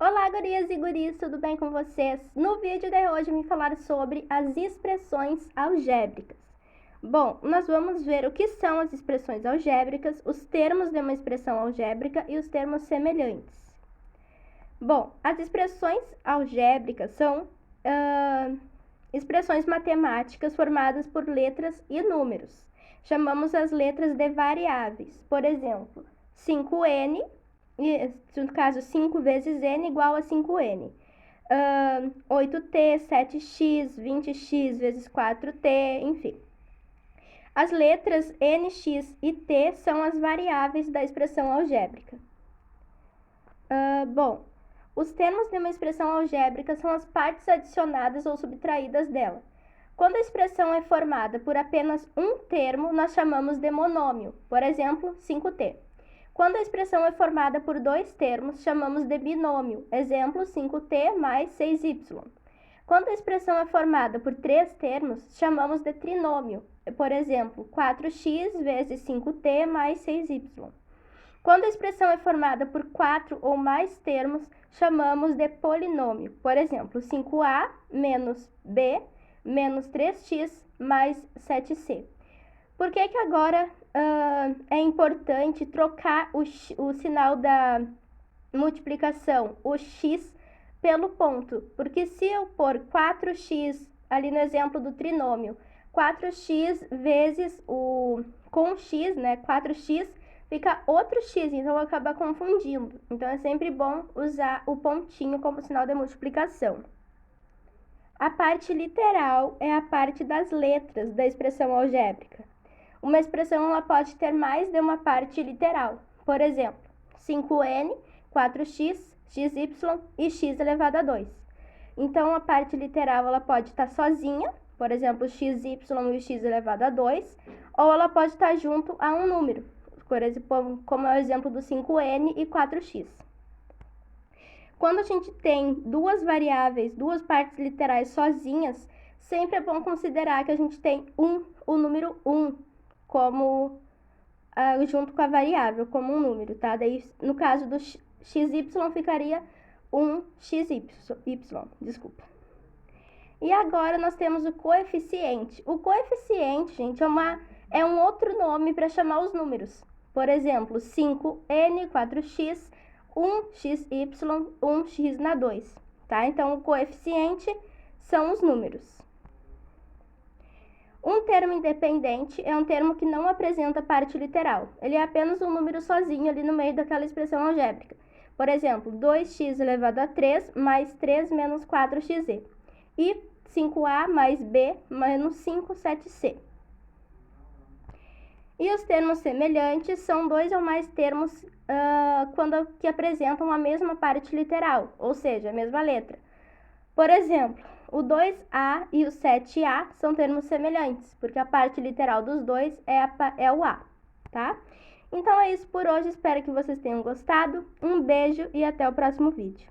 Olá, gurias e guris, tudo bem com vocês? No vídeo de hoje eu vim falar sobre as expressões algébricas. Bom, nós vamos ver o que são as expressões algébricas, os termos de uma expressão algébrica e os termos semelhantes. Bom, as expressões algébricas são expressões matemáticas formadas por letras e números. Chamamos as letras de variáveis. Por exemplo, 5n, no caso 5 vezes n igual a 5n. 8t, 7x, 20x vezes 4t, enfim. As letras nx e t são as variáveis da expressão algébrica. Bom, os termos de uma expressão algébrica são as partes adicionadas ou subtraídas dela. Quando a expressão é formada por apenas um termo, nós chamamos de monômio, por exemplo, 5t. Quando a expressão é formada por dois termos, chamamos de binômio, exemplo, 5t mais 6y. Quando a expressão é formada por três termos, chamamos de trinômio, por exemplo, 4x vezes 5t mais 6y. Quando a expressão é formada por quatro ou mais termos, chamamos de polinômio, por exemplo, 5a menos b menos 3x mais 7c. Por que agora é importante trocar o sinal da multiplicação, o x, pelo ponto? Porque se eu pôr 4x, ali no exemplo do trinômio, 4x vezes com x, né, 4x, fica outro x, então vai acabar confundindo. Então, é sempre bom usar o pontinho como sinal de multiplicação. A parte literal é a parte das letras da expressão algébrica. Uma expressão ela pode ter mais de uma parte literal. Por exemplo, 5n, 4x, xy e x elevado a 2. Então, a parte literal ela pode estar sozinha, por exemplo, xy e x elevado a 2, ou ela pode estar junto a um número, por exemplo, como é o exemplo do 5n e 4x. Quando a gente tem duas variáveis, duas partes literais sozinhas, sempre é bom considerar que a gente tem o número 1 como junto com a variável, como um número, tá? Daí, no caso do xy, ficaria 1xy, desculpa. E agora nós temos o coeficiente. O coeficiente, gente, é um outro nome para chamar os números. Por exemplo, 5n, 4x, 1xy, 1x na 2, tá? Então, o coeficiente são os números. Um termo independente é um termo que não apresenta parte literal. Ele é apenas um número sozinho ali no meio daquela expressão algébrica. Por exemplo, 2x elevado a 3 mais 3 menos 4xz. E 5a mais b menos 5,7c. E os termos semelhantes são dois ou mais termos que apresentam a mesma parte literal, ou seja, a mesma letra. Por exemplo, o 2a e o 7a são termos semelhantes, porque a parte literal dos dois é o a, tá? Então é isso por hoje, espero que vocês tenham gostado. Um beijo e até o próximo vídeo.